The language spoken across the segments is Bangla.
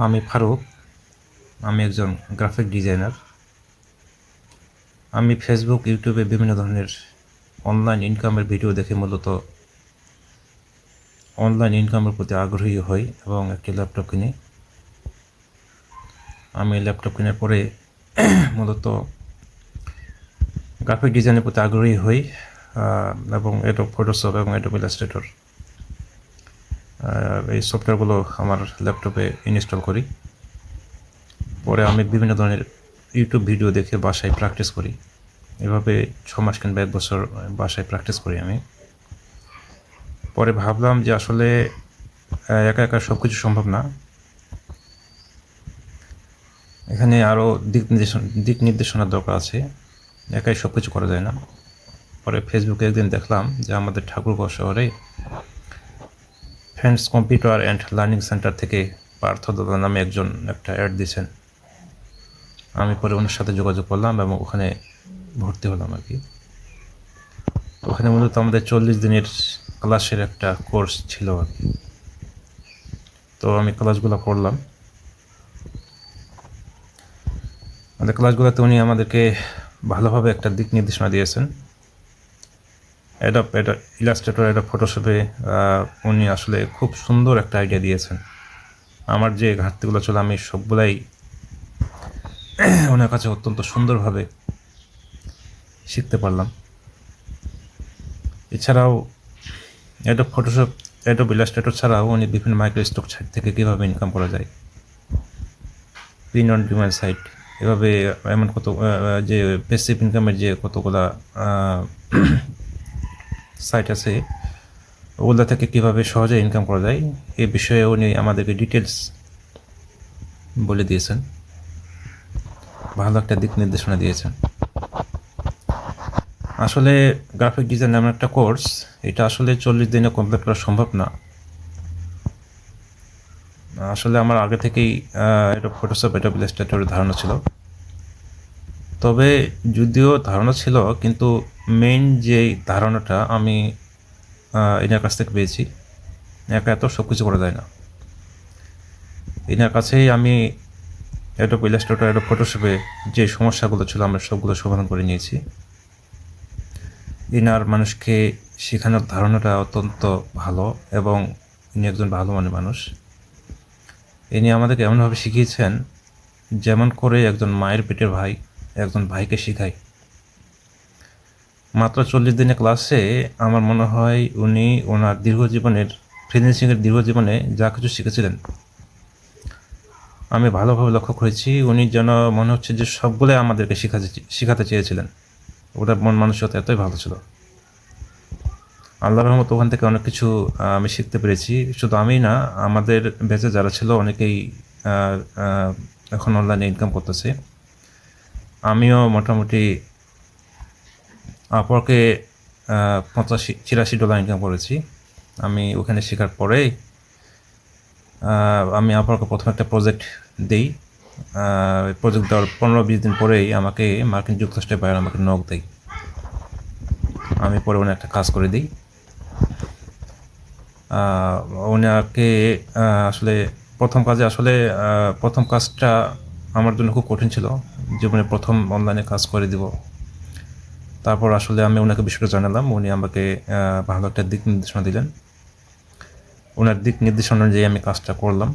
আমি ফারুক। আমি একজন গ্রাফিক ডিজাইনার। আমি ফেসবুক, ইউটিউবে বিভিন্ন ধরনের অনলাইন ইনকামের ভিডিও দেখে মূলত অনলাইন ইনকামের প্রতি আগ্রহী হই এবং একটি ল্যাপটপ কিনি। আমি ল্যাপটপ কেনার পরে মূলত গ্রাফিক ডিজাইনের প্রতি আগ্রহী হই এবং অ্যাডোব ফটোশপ এবং অ্যাডোব ইলাস্ট্রেটর এই সফটওয়্যারগুলো আমার ল্যাপটপে ইনস্টল করি। পরে আমি বিভিন্ন ধরনের ইউটিউব ভিডিও দেখে বাসায় প্র্যাকটিস করি। এভাবে 6 মাস কিংবা 1 বছর বাসায় প্র্যাকটিস করি আমি। পরে ভাবলাম যে আসলে একা একা সব কিছু সম্ভব না, এখানে আরও দিক নির্দেশনার দরকার আছে, একাই সব কিছু করা যায় না। পরে ফেসবুকে একদিন দেখলাম যে আমাদের ঠাকুরগাঁও শহরে friends computer and learning centre থেকে পার্থ দাদা নামে একজন একটা অ্যাড দিয়েছেন। আমি পরে ওনার সাথে যোগাযোগ করলাম এবং ওখানে ভর্তি হলাম আর কি। ওখানে মূলত আমাদের 40 দিনের ক্লাসের একটা কোর্স ছিল আর কি। তো আমি ক্লাসগুলো করলাম। আমাদের ক্লাসগুলোতে উনি আমাদেরকে ভালোভাবে একটা দিক নির্দেশনা দিয়েছেন। অ্যাডোব ইলাস্ট্রেটর, অ্যাডোব ফটোশপে উনি আসলে খুব সুন্দর একটা আইডিয়া দিয়েছেন। আমার যে ঘাটতিগুলো ছিল আমি সবগুলাই ওনার কাছে অত্যন্ত সুন্দরভাবে শিখতে পারলাম। এছাড়াও অ্যাডোব ফটোশপ, অ্যাডোব ইলাস্ট্রেটর ছাড়াও উনি বিভিন্ন মাইক্রোস্টক সাইট থেকে কীভাবে ইনকাম করা যায়, পিন অন ডিমান্ড সাইট, এভাবে এমন কত যে প্যাসিভ ইনকামের যে কতগুলা সাইট আছে ওগুলো থেকে কীভাবে সহজে ইনকাম করা যায় এই বিষয়ে উনি আমাদেরকে ডিটেলস বলে দিয়েছেন, ভালো একটা দিক নির্দেশনা দিয়েছেন। আসলে গ্রাফিক ডিজাইন এমন একটা কোর্স, এটা আসলে 40 দিনে কমপ্লিট করা সম্ভব না। আসলে আমার আগে থেকেই এটা ফটোশপ, এটা ইলাস্ট্রেটরের ধারণা ছিল। তবে যদিও ধারণা ছিল, কিন্তু মেইন যে ধারণাটা আমি এনার কাছ থেকে পেয়েছি। একা এত সব কিছু করা যায় না। এনার কাছেই আমি অ্যাডোব ইলাস্ট্রেটর, অ্যাডোব ফটোশপে যে সমস্যাগুলো ছিল আমরা সবগুলো সমাধান করে নিয়েছি। ইনার মানুষকে শেখানোর ধারণাটা অত্যন্ত ভালো এবং ইনি একজন ভালো মনের মানুষ। ইনি আমাদেরকে এমনভাবে শিখিয়েছেন যেমন করে একজন মায়ের পেটের ভাই একজন ভাইকে শেখায়। মাত্র 40 দিনের ক্লাসে আমার মনে হয় উনি ওনার দীর্ঘজীবনের ফ্রিল্যান্সিংয়ের দীর্ঘজীবনে যা কিছু শিখেছিলেন আমি ভালোভাবে লক্ষ্য করেছি। উনি যেন মনে হচ্ছে যে সবগুলোই আমাদেরকে শেখাতে চেয়েছিলেন। ওটার মন মানসিকতা এতই ভালো ছিল। আল্লাহর রহমত ওখান থেকে অনেক কিছু আমি শিখতে পেরেছি। শুধু আমি না, আমাদের ব্যাচে যারা ছিল অনেকেই এখন অনলাইনে ইনকাম করতেছে। আমিও মোটামুটি আপওয়ার্কে $85-86 ইনকাম করেছি। আমি ওখানে শেখার পরেই আমি আপওয়ার্কে প্রথম একটা প্রজেক্ট দিই। প্রজেক্ট দেওয়ার 15-20 দিন পরেই আমাকে মার্কিন যুক্তরাষ্ট্রের বাইরে আমাকে নক দেয়। আমি পরে উনি একটা কাজ করে দিই। ওনাকে আসলে প্রথম কাজটা আমার জন্য খুব কঠিন ছিল। জীবনে প্রথম অনলাইনে কাজ করে দিব। তারপর আসলে আমি ওনাকে বিষয়টা জানালাম। উনি আমাকে ভালো একটা দিক নির্দেশনা দিলেন। ওনার দিক নির্দেশনা অনুযায়ী আমি কাজটা করলাম।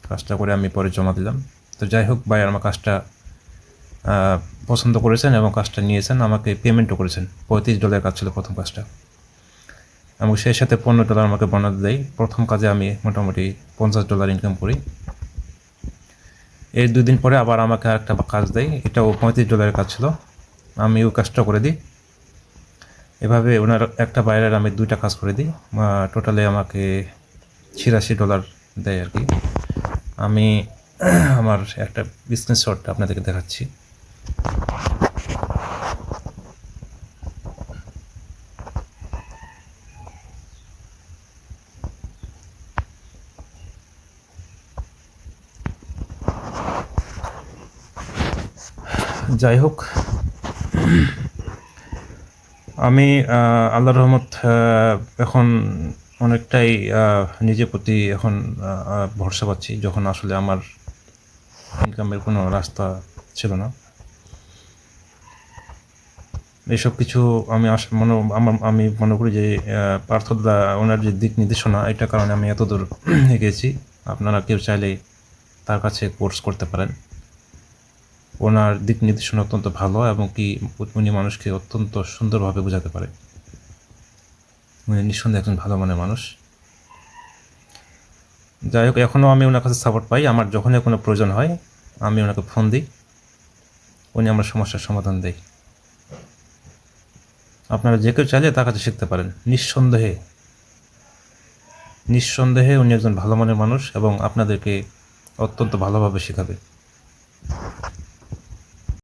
কাজটা করে আমি পরে জমা দিলাম। তো যাই হোক, ভাই আমার কাজটা পছন্দ করেছেন এবং কাজটা নিয়েছেন, আমাকে পেমেন্টও করেছেন। $35 কাজ ছিল প্রথম কাজটা, এবং সেই সাথে $15 আমাকে বোনাস দেয়। প্রথম কাজে আমি মোটামুটি $50 ইনকাম করি। এর 2 দিন পরে আবার আমাকে আরেকটা কাজ দেয়, এটাও $35 কাজ ছিল, আমি ওই কাজটা করে দিই। এভাবে ওনার একটা বাইরের আমি 2টা কাজ করে দিই। টোটালে আমাকে $86 দেয় আর কি। আমি আমার একটা স্ক্রিনশট আপনাদেরকে দেখাচ্ছি। যাই হোক, আমি আল্লাহর রহমত এখন অনেকটাই নিজের প্রতি এখন ভরসা পাচ্ছি, যখন আসলে আমার ইনকামের কোনো রাস্তা ছিল না। এসব কিছু আমি আমি মনে করি যে পার্থদা ওনার যে দিক নির্দেশনা, এটার কারণে আমি এত দূর এগিয়েছি। আপনারা কেউ চাইলে তার কাছে কোর্স করতে পারেন। ওনার দিক নির্দেশনা অত্যন্ত ভালো, এবং কি উনি মানুষকে অত্যন্ত সুন্দরভাবে বোঝাতে পারে। উনি নিঃসন্দেহে একজন ভালো মনের মানুষ। যাই হোক, এখনও আমি ওনার কাছে সাপোর্ট পাই। আমার যখনই কোনো প্রয়োজন হয় আমি ওনাকে ফোন দিই, উনি আমার সমস্যার সমাধান দেয়। আপনারা যে কেউ চাইলে তার কাছে শিখতে পারেন। নিঃসন্দেহে উনি একজন ভালো মনের মানুষ, এবং আপনাদেরকে অত্যন্ত ভালোভাবে শেখাবে।